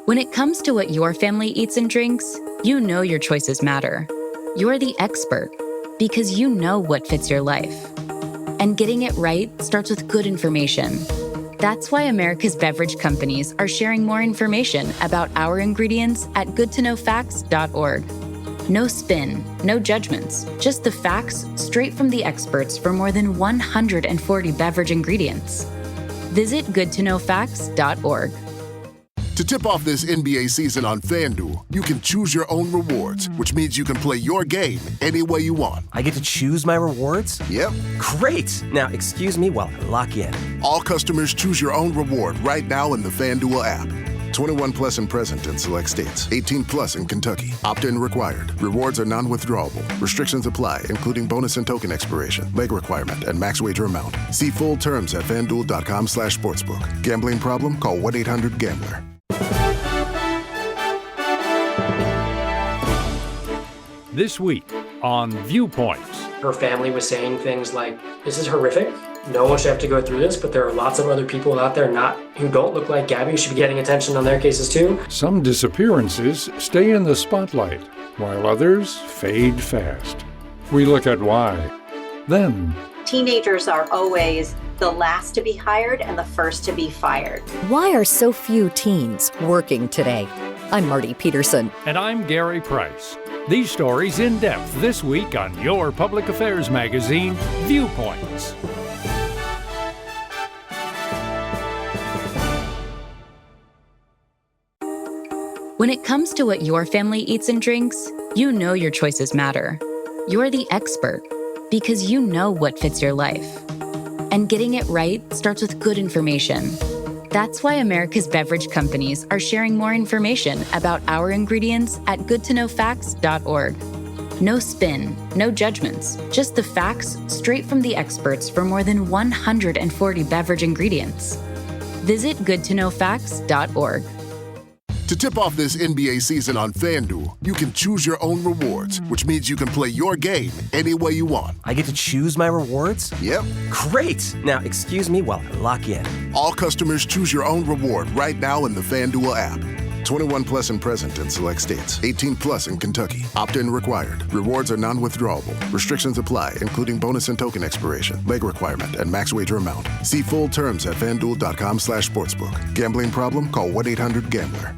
When it comes to what your family eats and drinks, you know your choices matter. You're the expert because you know what fits your life. And getting it right starts with good information. That's why America's beverage companies are sharing more information about our ingredients at goodtoknowfacts.org. No spin, no judgments, just the facts straight from the experts for more than 140 beverage ingredients. Visit goodtoknowfacts.org. To tip off this NBA season on FanDuel, you can choose your own rewards, which means you can play your game any way you want. I get to choose my rewards? Yep. Great! Now, excuse me while I lock in. All customers choose your own reward right now in the FanDuel app. 21 plus and present in select states. 18 plus in Kentucky. Opt-in required. Rewards are non-withdrawable. Restrictions apply, including bonus and token expiration, leg requirement, and max wager amount. See full terms at FanDuel.com/sportsbook. Gambling problem? Call 1-800-GAMBLER. This week on Viewpoints. Her family was saying things like, this is horrific. No one should have to go through this, but there are lots of other people out there who don't look like Gabby who should be getting attention on their cases too. Some disappearances stay in the spotlight, while others fade fast. We look at why. Then, teenagers are always the last to be hired and the first to be fired. Why are so few teens working today? I'm Marty Peterson. And I'm Gary Price. These stories in depth this week on your public affairs magazine, Viewpoints. When it comes to what your family eats and drinks, you know your choices matter. You're the expert because you know what fits your life. And getting it right starts with good information. That's why America's beverage companies are sharing more information about our ingredients at goodtoknowfacts.org. No spin, no judgments, just the facts straight from the experts for more than 140 beverage ingredients. Visit goodtoknowfacts.org. To tip off this NBA season on FanDuel, you can choose your own rewards, which means you can play your game any way you want. I get to choose my rewards? Yep. Great! Now, excuse me while I lock in. All customers choose your own reward right now in the FanDuel app. 21 plus and present in select states. 18 plus in Kentucky. Opt-in required. Rewards are non-withdrawable. Restrictions apply, including bonus and token expiration, leg requirement, and max wager amount. See full terms at FanDuel.com/sportsbook. Gambling problem? Call 1-800-GAMBLER.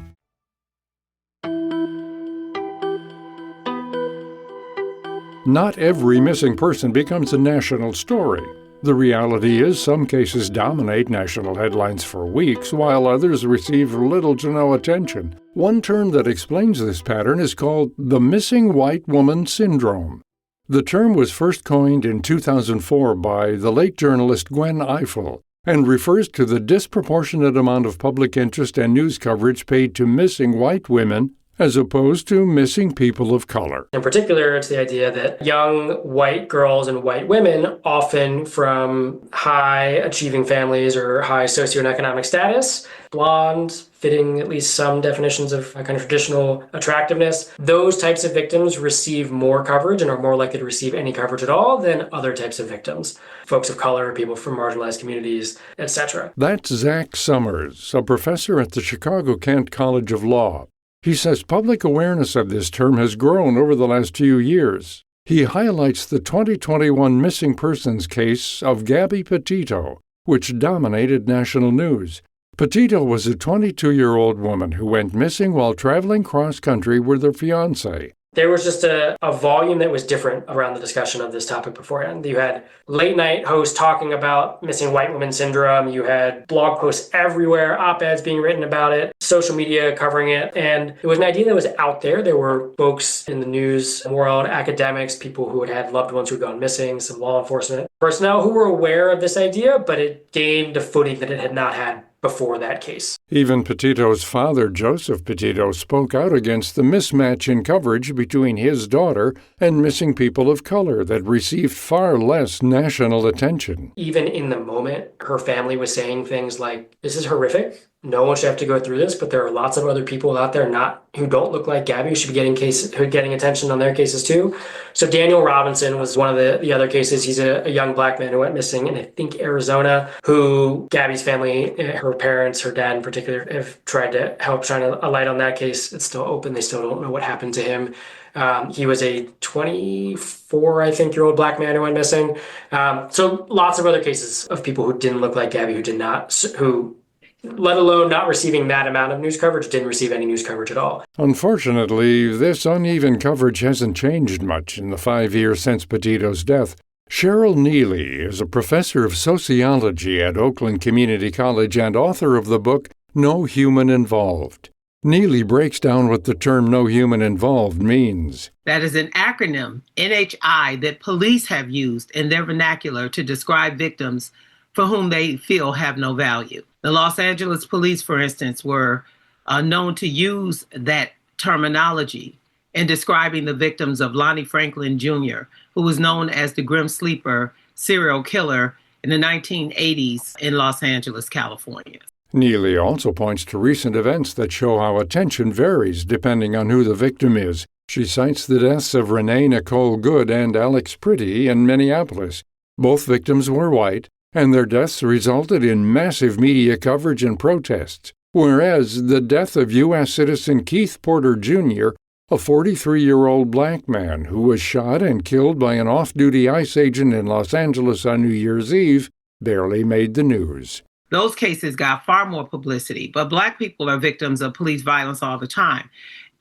Not every missing person becomes a national story. The reality is some cases dominate national headlines for weeks, while others receive little to no attention. One term that explains this pattern is called the missing white woman syndrome. The term was first coined in 2004 by the late journalist Gwen Ifill and refers to the disproportionate amount of public interest and news coverage paid to missing white women as opposed to missing people of color. In particular, it's the idea that young white girls and white women, often from high-achieving families or high socioeconomic status, blonde, fitting at least some definitions of kind of traditional attractiveness, those types of victims receive more coverage and are more likely to receive any coverage at all than other types of victims, folks of color, people from marginalized communities, etc. That's Zach Sommers, a professor at the Chicago-Kent College of Law. He says public awareness of this term has grown over the last few years. He highlights the 2021 missing persons case of Gabby Petito, which dominated national news. Petito was a 22-year-old woman who went missing while traveling cross-country with her fiancé. There was just a volume that was different around the discussion of this topic beforehand. You had late-night hosts talking about missing white woman syndrome. You had blog posts everywhere, op-eds being written about it, social media covering it. And it was an idea that was out there. There were folks in the news world, academics, people who had loved ones who had gone missing, some law enforcement personnel who were aware of this idea, but it gained a footing that it had not had before that case. Even Petito's father, Joseph Petito, spoke out against the mismatch in coverage between his daughter and missing people of color that received far less national attention. Even in the moment, her family was saying things like, this is horrific. no one should have to go through this, but there are lots of other people out there who don't look like Gabby who should be getting attention on their cases too. So Daniel Robinson was one of the other cases. He's a young black man who went missing in, I think, Arizona, who Gabby's family, her parents, her dad in particular, have tried to help shine a light on that case. It's still open. They still don't know what happened to him. He was a 24, I think, year old black man who went missing. So lots of other cases of people who didn't look like Gabby, who let alone not receiving that amount of news coverage, didn't receive any news coverage at all. Unfortunately, this uneven coverage hasn't changed much in the 5 years since Petito's death. Cheryl Neely is a professor of sociology at Oakland Community College and author of the book No Human Involved. Neely breaks down what the term no human involved means. That is an acronym, NHI, that police have used in their vernacular to describe victims for whom they feel have no value. The Los Angeles police, for instance, were known to use that terminology in describing the victims of Lonnie Franklin Jr., who was known as the Grim Sleeper serial killer in the 1980s in Los Angeles, California. Neely also points to recent events that show how attention varies depending on who the victim is. She cites the deaths of Renee Nicole Good and Alex Pretty in Minneapolis. Both victims were white, and their deaths resulted in massive media coverage and protests, whereas the death of U.S. citizen Keith Porter Jr., a 43-year-old black man who was shot and killed by an off-duty ICE agent in Los Angeles on New Year's Eve, barely made the news. Those cases got far more publicity, but black people are victims of police violence all the time,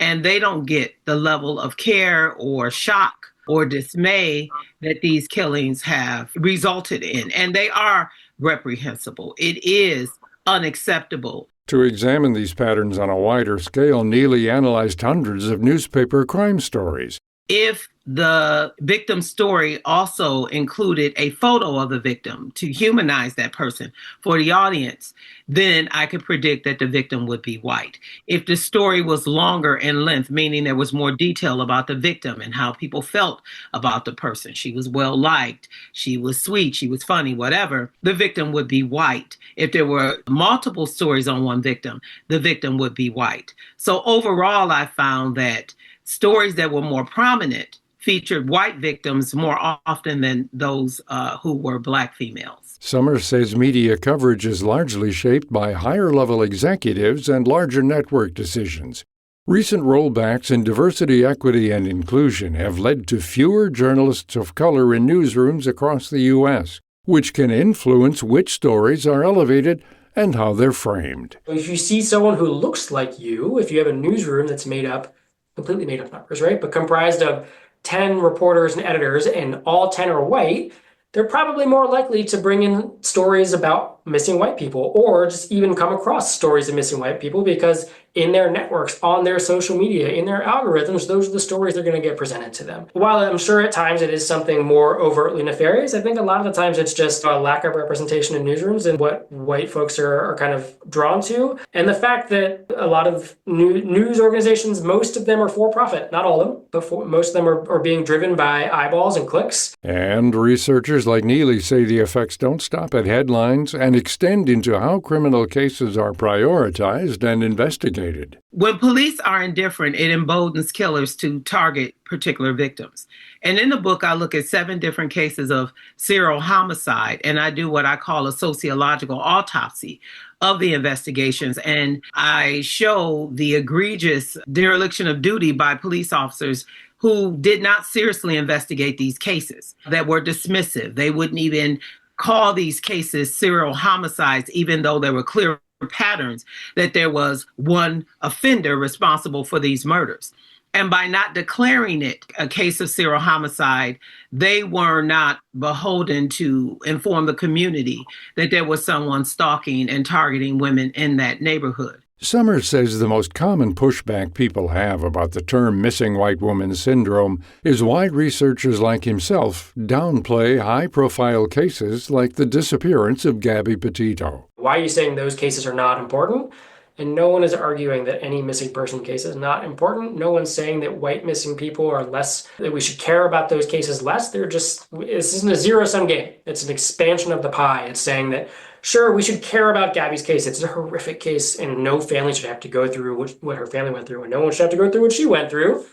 and they don't get the level of care or shock or dismay that these killings have resulted in. And they are reprehensible. It is unacceptable. To examine these patterns on a wider scale, Neely analyzed hundreds of newspaper crime stories. If the victim's story also included a photo of the victim to humanize that person for the audience, then I could predict that the victim would be white. If the story was longer in length, meaning there was more detail about the victim and how people felt about the person, she was well liked, she was sweet, she was funny, whatever, the victim would be white. If there were multiple stories on one victim, the victim would be white. So overall, I found that stories that were more prominent featured white victims more often than those who were black females. Sommers says media coverage is largely shaped by higher-level executives and larger network decisions. Recent rollbacks in diversity, equity, and inclusion have led to fewer journalists of color in newsrooms across the U.S., which can influence which stories are elevated and how they're framed. If you see someone who looks like you, if you have a newsroom that's completely made up numbers, right? But comprised of 10 reporters and editors, and all 10 are white, they're probably more likely to bring in stories about missing white people, or just even come across stories of missing white people, because in their networks, on their social media, in their algorithms, those are the stories they're going to get presented to them. While I'm sure at times it is something more overtly nefarious, I think a lot of the times it's just a lack of representation in newsrooms and what white folks are kind of drawn to. And the fact that a lot of news organizations, most of them are for-profit, not all of them, but most of them are being driven by eyeballs and clicks. And researchers like Neely say the effects don't stop at headlines and extend into how criminal cases are prioritized and investigated. When police are indifferent, it emboldens killers to target particular victims. And in the book, I look at 7 different cases of serial homicide, and I do what I call a sociological autopsy of the investigations. And I show the egregious dereliction of duty by police officers who did not seriously investigate these cases, that were dismissive. They wouldn't even call these cases serial homicides, even though there were clear patterns that there was one offender responsible for these murders. And by not declaring it a case of serial homicide, they were not beholden to inform the community that there was someone stalking and targeting women in that neighborhood. Sommers says the most common pushback people have about the term missing white woman syndrome is why researchers like himself downplay high-profile cases like the disappearance of Gabby Petito. Why are you saying those cases are not important? And no one is arguing that any missing person case is not important. No one's saying that white missing people are less, that we should care about those cases less. This isn't a zero-sum game. It's an expansion of the pie. It's saying that Sure, we should care about Gabby's case. It's a horrific case, and no family should have to go through what her family went through, and no one should have to go through what she went through.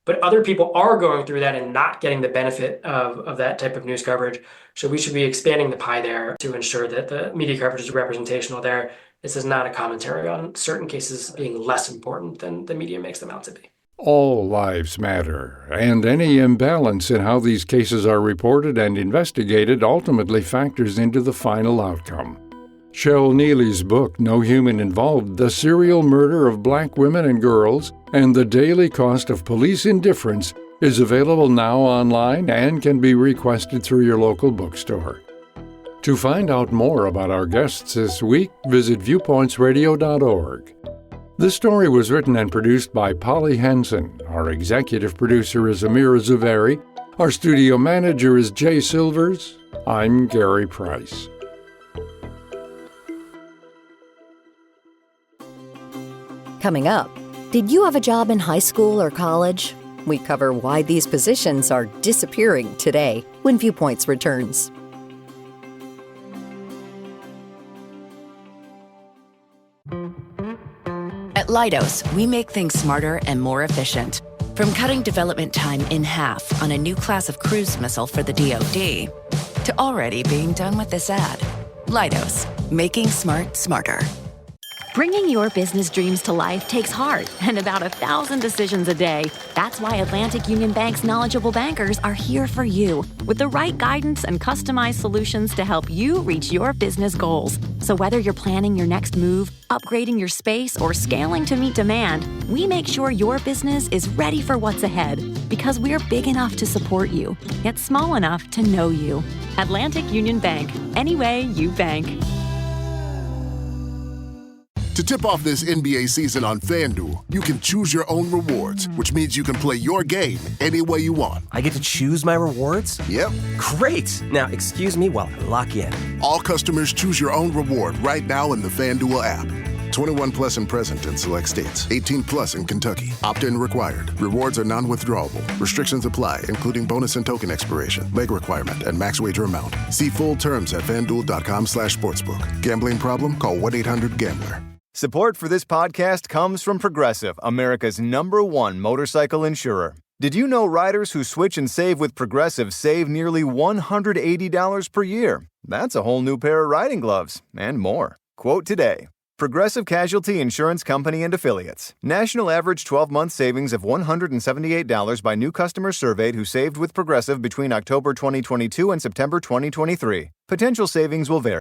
But other people are going through that and not getting the benefit of that type of news coverage. So we should be expanding the pie there to ensure that the media coverage is representational there. This is not a commentary on certain cases being less important than the media makes them out to be. All lives matter, and any imbalance in how these cases are reported and investigated ultimately factors into the final outcome. Cheryl Neely's book, No Human Involved: The Serial Murder of Black Women and Girls and the Daily Cost of Police Indifference, is available now online and can be requested through your local bookstore. To find out more about our guests this week, visit viewpointsradio.org. This story was written and produced by Polly Hansen. Our executive producer is Amira Zuberi. Our studio manager is Jay Silvers. I'm Gary Price. Coming up, did you have a job in high school or college? We cover why these positions are disappearing today when Viewpoints returns. At Leidos, we make things smarter and more efficient. From cutting development time in half on a new class of cruise missile for the DoD, to already being done with this ad. Leidos, making smart smarter. Bringing your business dreams to life takes heart and about 1,000 decisions a day. That's why Atlantic Union Bank's knowledgeable bankers are here for you with the right guidance and customized solutions to help you reach your business goals. So whether you're planning your next move, upgrading your space, or scaling to meet demand, we make sure your business is ready for what's ahead because we're big enough to support you, yet small enough to know you. Atlantic Union Bank. Any way you bank. To tip off this NBA season on FanDuel, you can choose your own rewards, which means you can play your game any way you want. I get to choose my rewards? Yep. Great! Now, excuse me while I lock in. All customers choose your own reward right now in the FanDuel app. 21 plus and present in select states. 18 plus in Kentucky. Opt-in required. Rewards are non-withdrawable. Restrictions apply, including bonus and token expiration, leg requirement, and max wager amount. See full terms at FanDuel.com/sportsbook. Gambling problem? Call 1-800-GAMBLER. Support for this podcast comes from Progressive, America's #1 motorcycle insurer. Did you know riders who switch and save with Progressive save nearly $180 per year? That's a whole new pair of riding gloves and more. Quote today. Progressive Casualty Insurance Company and Affiliates. National average 12-month savings of $178 by new customers surveyed who saved with Progressive between October 2022 and September 2023. Potential savings will vary.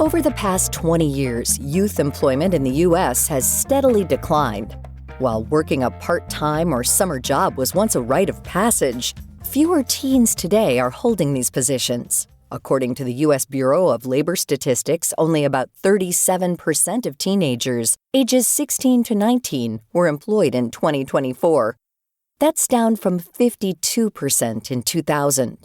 Over the past 20 years, youth employment in the U.S. has steadily declined. While working a part-time or summer job was once a rite of passage, fewer teens today are holding these positions. According to the U.S. Bureau of Labor Statistics, only about 37% of teenagers ages 16 to 19 were employed in 2024. That's down from 52% in 2000.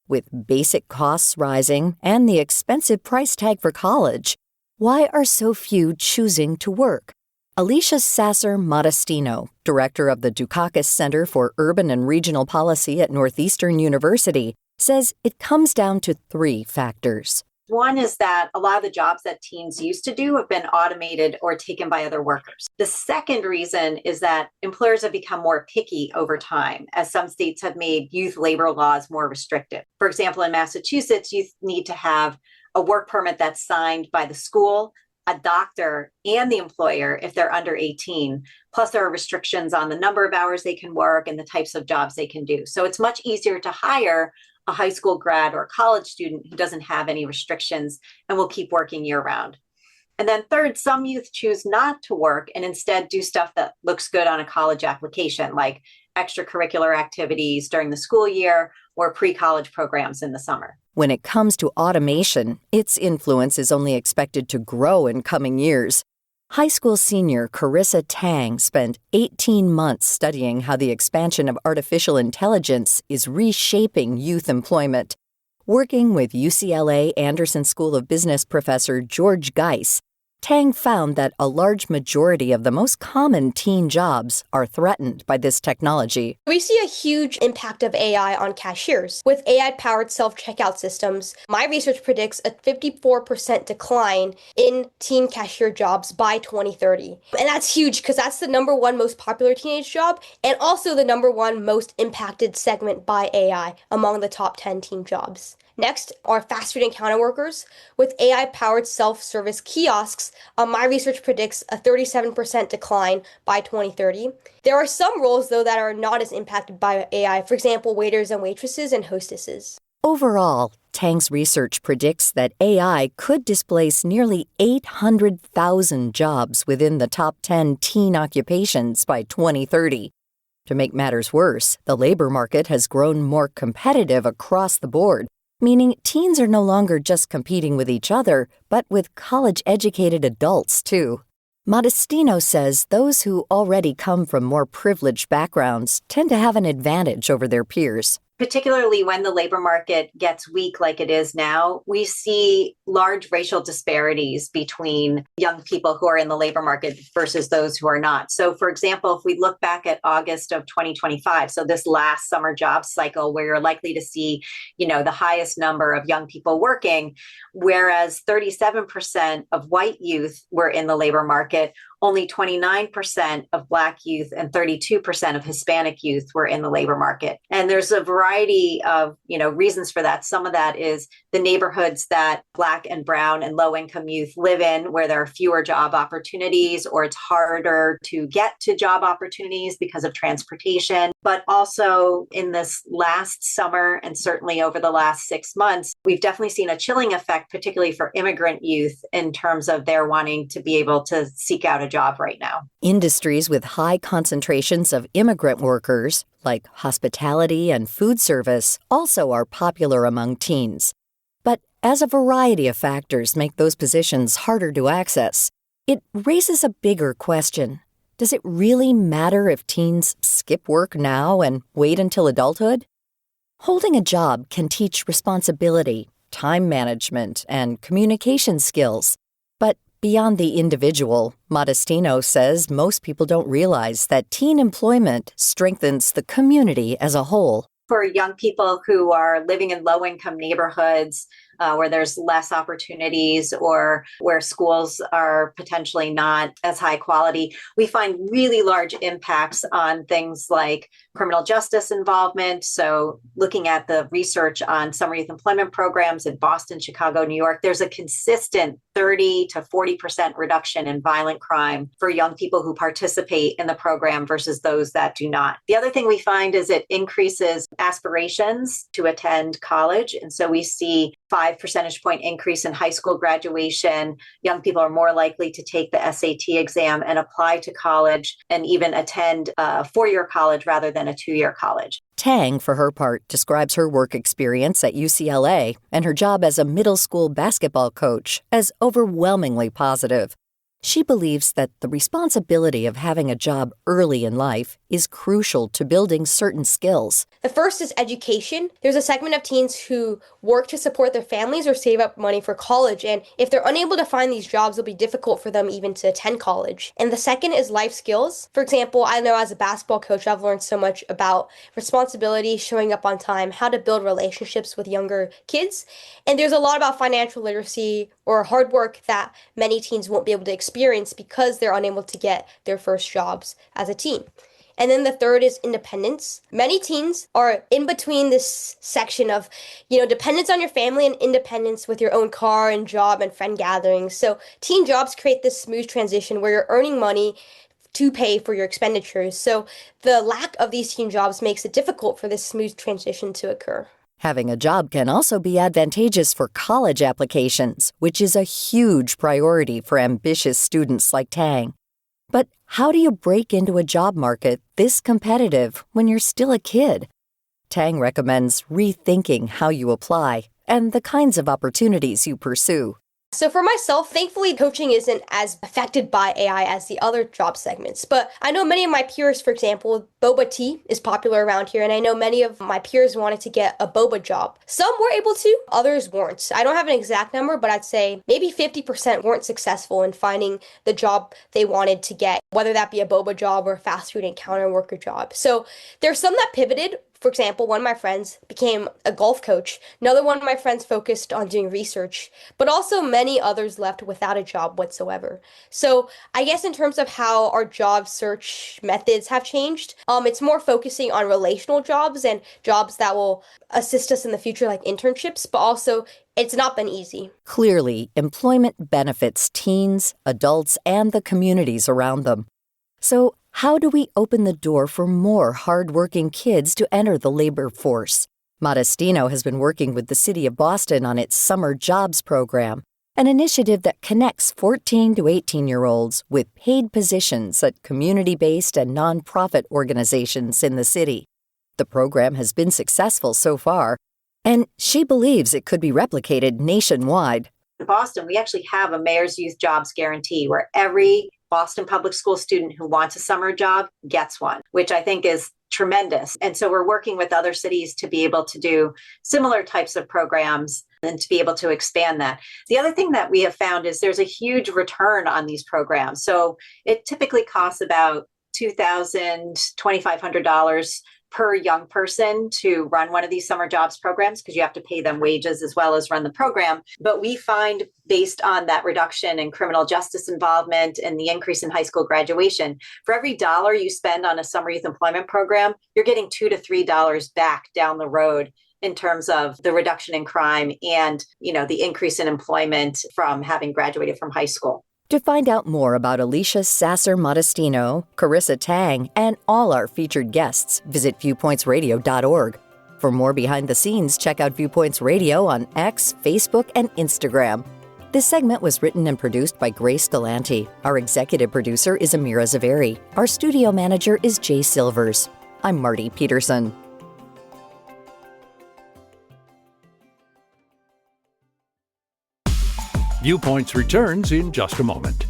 With basic costs rising and the expensive price tag for college, why are so few choosing to work? Alicia Sasser Modestino, director of the Dukakis Center for Urban and Regional Policy at Northeastern University, says it comes down to 3 factors. One is that a lot of the jobs that teens used to do have been automated or taken by other workers. The second reason is that employers have become more picky over time, as some states have made youth labor laws more restrictive. For example, in Massachusetts, youth need to have a work permit that's signed by the school, a doctor, and the employer if they're under 18. Plus, there are restrictions on the number of hours they can work and the types of jobs they can do. So it's much easier to hire a high school grad or a college student who doesn't have any restrictions and will keep working year round. And then third, some youth choose not to work and instead do stuff that looks good on a college application, like extracurricular activities during the school year or pre-college programs in the summer. When it comes to automation, its influence is only expected to grow in coming years. High school senior Carissa Tang spent 18 months studying how the expansion of artificial intelligence is reshaping youth employment. Working with UCLA Anderson School of Business professor George Geis, Tang found that a large majority of the most common teen jobs are threatened by this technology. We see a huge impact of AI on cashiers. With AI-powered self-checkout systems, my research predicts a 54% decline in teen cashier jobs by 2030. And that's huge because that's the number one most popular teenage job and also the number one most impacted segment by AI among the top 10 teen jobs. Next are fast food and counter workers. With AI-powered self-service kiosks, my research predicts a 37% decline by 2030. There are some roles, though, that are not as impacted by AI, for example, waiters and waitresses and hostesses. Overall, Tang's research predicts that AI could displace nearly 800,000 jobs within the top 10 teen occupations by 2030. To make matters worse, the labor market has grown more competitive across the board, meaning teens are no longer just competing with each other, but with college-educated adults, too. Modestino says those who already come from more privileged backgrounds tend to have an advantage over their peers. Particularly when the labor market gets weak like it is now, we see large racial disparities between young people who are in the labor market versus those who are not. So, for example, if we look back at August of 2025, so this last summer job cycle where you're likely to see, the highest number of young people working, whereas 37% of white youth were in the labor market, only 29% of Black youth and 32% of Hispanic youth were in the labor market. And there's a variety of, reasons for that. Some of that is the neighborhoods that Black and brown and low-income youth live in, where there are fewer job opportunities, or it's harder to get to job opportunities because of transportation. But also in this last summer, and certainly over the last 6 months, we've definitely seen a chilling effect, particularly for immigrant youth, in terms of their wanting to be able to seek out a job right now. Industries with high concentrations of immigrant workers, like hospitality and food service, also are popular among teens. But as a variety of factors make those positions harder to access, it raises a bigger question. Does it really matter if teens skip work now and wait until adulthood? Holding a job can teach responsibility, time management, and communication skills. But beyond the individual, Modestino says most people don't realize that teen employment strengthens the community as a whole. For young people who are living in low-income neighborhoods where there's less opportunities or where schools are potentially not as high quality, we find really large impacts on things like criminal justice involvement. So looking at the research on summer youth employment programs in Boston, Chicago, New York, there's a consistent 30 to 40% reduction in violent crime for young people who participate in the program versus those that do not. The other thing we find is it increases aspirations to attend college. And so we see 5 percentage point increase in high school graduation. Young people are more likely to take the SAT exam and apply to college and even attend a 4-year college rather than a 2-year college. Tang, for her part, describes her work experience at UCLA and her job as a middle school basketball coach as overwhelmingly positive. She believes that the responsibility of having a job early in life is crucial to building certain skills. The first is education. There's a segment of teens who work to support their families or save up money for college, and if they're unable to find these jobs, it'll be difficult for them even to attend college. And the second is life skills. For example, I know as a basketball coach, I've learned so much about responsibility, showing up on time, how to build relationships with younger kids, and there's a lot about financial literacy or hard work that many teens won't be able to experience because they're unable to get their first jobs as a teen. And then the third is independence. Many teens are in between this section of, dependence on your family and independence with your own car and job and friend gatherings. So teen jobs create this smooth transition where you're earning money to pay for your expenditures. So the lack of these teen jobs makes it difficult for this smooth transition to occur. Having a job can also be advantageous for college applications, which is a huge priority for ambitious students like Tang. But how do you break into a job market this competitive when you're still a kid? Tang recommends rethinking how you apply and the kinds of opportunities you pursue. So for myself, thankfully, coaching isn't as affected by AI as the other job segments. But I know many of my peers, for example, boba tea is popular around here, and I know many of my peers wanted to get a boba job. Some were able to, others weren't. I don't have an exact number, but I'd say maybe 50% weren't successful in finding the job they wanted to get, whether that be a boba job or a fast food and counter worker job. So there's some that pivoted. For example, one of my friends became a golf coach. Another one of my friends focused on doing research, but also many others left without a job whatsoever. So I guess in terms of how our job search methods have changed, it's more focusing on relational jobs and jobs that will assist us in the future, like internships, but also it's not been easy. Clearly, employment benefits teens, adults, and the communities around them. So, how do we open the door for more hardworking kids to enter the labor force? Modestino has been working with the City of Boston on its Summer Jobs program, an initiative that connects 14 to 18-year-olds with paid positions at community-based and nonprofit organizations in the city. The program has been successful so far, and she believes it could be replicated nationwide. In Boston, we actually have a Mayor's Youth Jobs Guarantee where every Boston public school student who wants a summer job gets one, which I think is tremendous. And so we're working with other cities to be able to do similar types of programs and to be able to expand that. The other thing that we have found is there's a huge return on these programs. So it typically costs about $2,000, $2,500 per young person to run one of these summer jobs programs, because you have to pay them wages as well as run the program. But we find, based on that reduction in criminal justice involvement and the increase in high school graduation, for every dollar you spend on a summer youth employment program, you're getting $2 to $3 back down the road in terms of the reduction in crime and, the increase in employment from having graduated from high school. To find out more about Alicia, Sasser, Modestino, Carissa Tang, and all our featured guests, visit viewpointsradio.org. For more behind the scenes, check out Viewpoints Radio on X, Facebook, and Instagram. This segment was written and produced by Grace Galanti. Our executive producer is Amira Zaveri. Our studio manager is Jay Silvers. I'm Marty Peterson. Viewpoints returns in just a moment.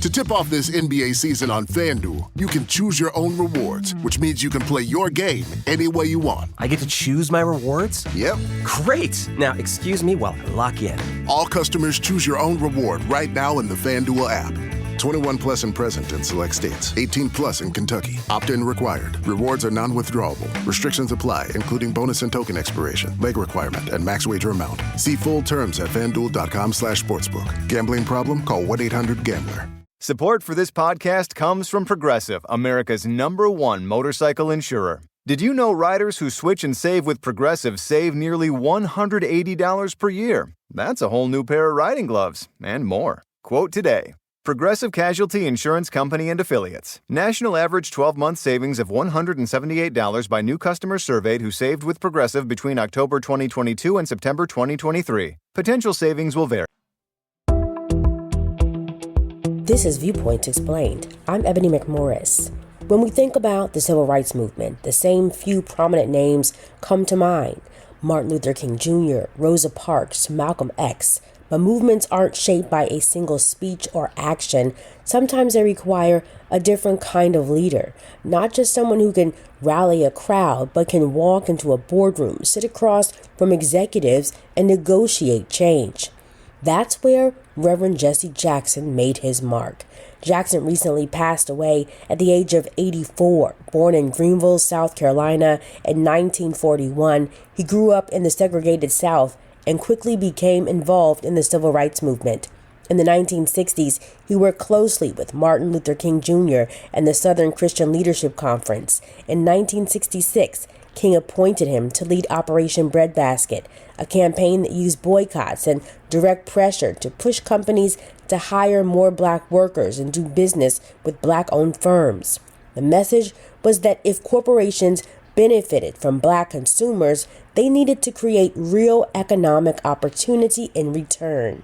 To tip off this NBA season on FanDuel, you can choose your own rewards, which means you can play your game any way you want. I get to choose my rewards? Yep. Great! Now, excuse me while I lock in. All customers choose your own reward right now in the FanDuel app. 21 plus and present in select states. 18 plus in Kentucky. Opt-in required. Rewards are non-withdrawable. Restrictions apply, including bonus and token expiration, leg requirement, and max wager amount. See full terms at FanDuel.com/sportsbook. Gambling problem? Call 1-800-GAMBLER. Support for this podcast comes from Progressive, America's #1 motorcycle insurer. Did you know riders who switch and save with Progressive save nearly $180 per year? That's a whole new pair of riding gloves and more. Quote today. Progressive Casualty Insurance Company and Affiliates. National average 12-month savings of $178 by new customers surveyed who saved with Progressive between October 2022 and September 2023. Potential savings will vary. This is Viewpoints Explained. I'm Ebony McMorris. When we think about the civil rights movement, the same few prominent names come to mind. Martin Luther King Jr., Rosa Parks, Malcolm X. But movements aren't shaped by a single speech or action. Sometimes they require a different kind of leader, not just someone who can rally a crowd, but can walk into a boardroom, sit across from executives, and negotiate change. That's where Reverend Jesse Jackson made his mark. Jackson recently passed away at the age of 84. Born in Greenville, South Carolina in 1941, he grew up in the segregated South and quickly became involved in the civil rights movement. In the 1960s, he worked closely with Martin Luther King Jr. and the Southern Christian Leadership Conference. In 1966, King appointed him to lead Operation Breadbasket, a campaign that used boycotts and direct pressure to push companies to hire more black workers and do business with black-owned firms. The message was that if corporations benefited from black consumers, they needed to create real economic opportunity in return.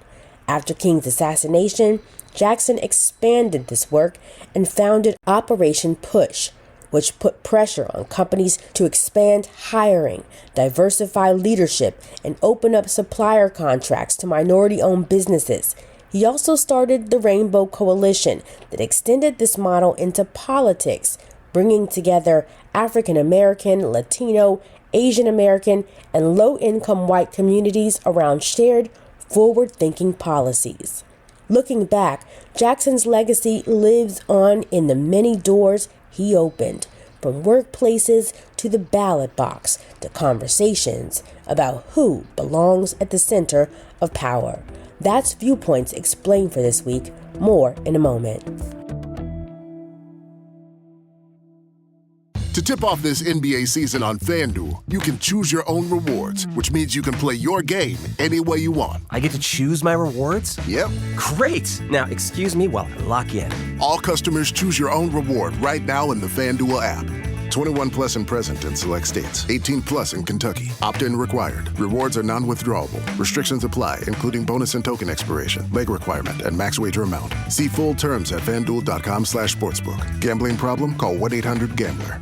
After King's assassination, Jackson expanded this work and founded Operation Push, which put pressure on companies to expand hiring, diversify leadership, and open up supplier contracts to minority-owned businesses. He also started the Rainbow Coalition that extended this model into politics, bringing together African American, Latino, Asian American, and low-income white communities around shared, forward-thinking policies. Looking back, Jackson's legacy lives on in the many doors he opened, from workplaces to the ballot box to conversations about who belongs at the center of power. That's Viewpoints Explained for this week. More in a moment. To tip off this NBA season on FanDuel, you can choose your own rewards, which means you can play your game any way you want. I get to choose my rewards? Yep. Great! Now, excuse me while I lock in. All customers choose your own reward right now in the FanDuel app. 21 plus and present in select states. 18 plus in Kentucky. Opt-in required. Rewards are non-withdrawable. Restrictions apply, including bonus and token expiration, leg requirement, and max wager amount. See full terms at FanDuel.com/sportsbook. Gambling problem? Call 1-800-GAMBLER.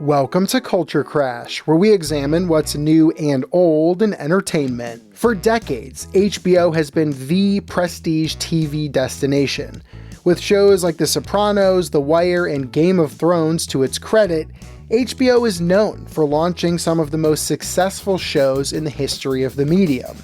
Welcome to Culture Crash, where we examine what's new and old in entertainment. For decades, HBO has been the prestige TV destination. With shows like The Sopranos, The Wire, and Game of Thrones to its credit, HBO is known for launching some of the most successful shows in the history of the medium.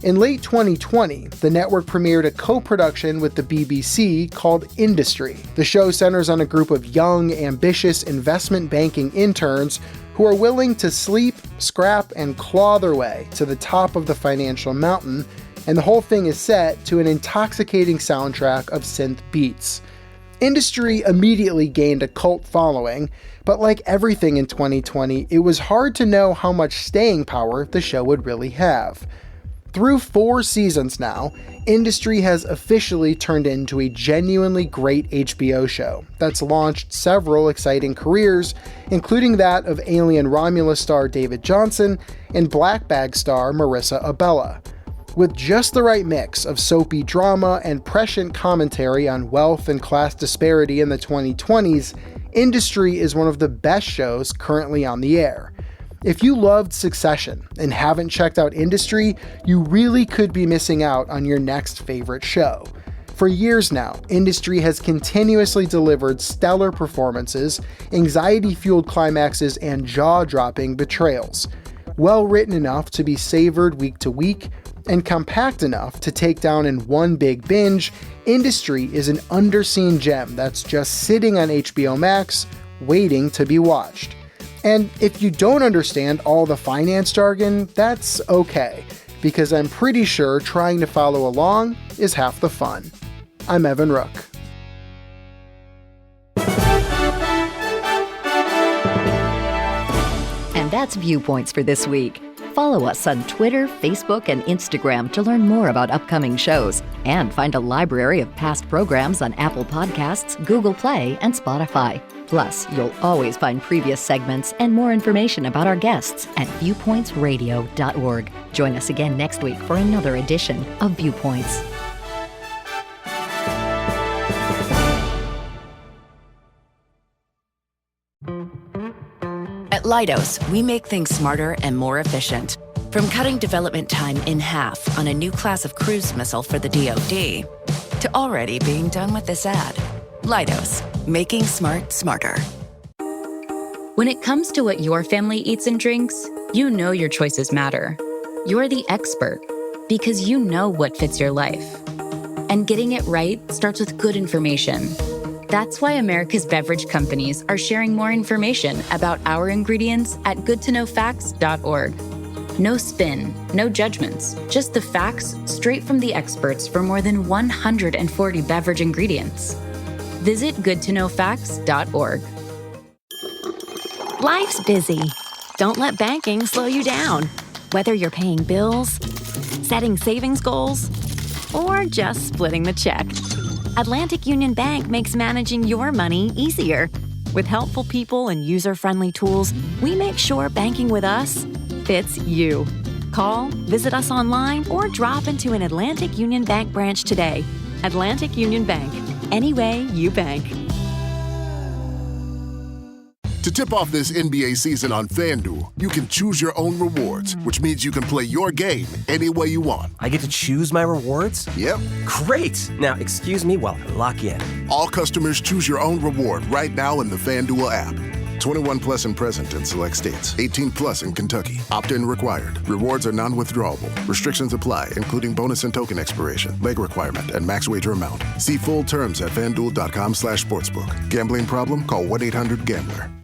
In late 2020, the network premiered a co-production with the BBC called Industry. The show centers on a group of young, ambitious investment banking interns who are willing to sleep, scrap, and claw their way to the top of the financial mountain, and the whole thing is set to an intoxicating soundtrack of synth beats. Industry immediately gained a cult following, but like everything in 2020, it was hard to know how much staying power the show would really have. Through 4 seasons now, Industry has officially turned into a genuinely great HBO show that's launched several exciting careers, including that of Alien Romulus star David Johnson and Black Bag star Marissa Abella. With just the right mix of soapy drama and prescient commentary on wealth and class disparity in the 2020s, Industry is one of the best shows currently on the air. If you loved Succession and haven't checked out Industry, you really could be missing out on your next favorite show. For years now, Industry has continuously delivered stellar performances, anxiety-fueled climaxes, and jaw-dropping betrayals. Well-written enough to be savored week to week, and compact enough to take down in one big binge, Industry is an underseen gem that's just sitting on HBO Max, waiting to be watched. And if you don't understand all the finance jargon, that's okay, because I'm pretty sure trying to follow along is half the fun. I'm Evan Rook. And that's Viewpoints for this week. Follow us on Twitter, Facebook, and Instagram to learn more about upcoming shows and find a library of past programs on Apple Podcasts, Google Play, and Spotify. Plus, you'll always find previous segments and more information about our guests at viewpointsradio.org. Join us again next week for another edition of Viewpoints. At Leidos, we make things smarter and more efficient. From cutting development time in half on a new class of cruise missile for the DoD, to already being done with this ad. Leidos, making smart smarter. When it comes to what your family eats and drinks, you know your choices matter. You're the expert because you know what fits your life. And getting it right starts with good information. That's why America's beverage companies are sharing more information about our ingredients at goodtoknowfacts.org. No spin, no judgments, just the facts straight from the experts for more than 140 beverage ingredients. Visit goodtoknowfacts.org. Life's busy. Don't let banking slow you down. Whether you're paying bills, setting savings goals, or just splitting the check, Atlantic Union Bank makes managing your money easier. With helpful people and user-friendly tools, we make sure banking with us fits you. Call, visit us online, or drop into an Atlantic Union Bank branch today. Atlantic Union Bank. Any way you bank. To tip off this NBA season on FanDuel, you can choose your own rewards, which means you can play your game any way you want. I get to choose my rewards? Yep. Great! Now, excuse me while I lock in. All customers choose your own reward right now in the FanDuel app. 21 plus and present in select states. 18 plus in Kentucky. Opt-in required. Rewards are non-withdrawable. Restrictions apply, including bonus and token expiration, leg requirement, and max wager amount. See full terms at FanDuel.com/sportsbook. Gambling problem? Call 1-800-GAMBLER.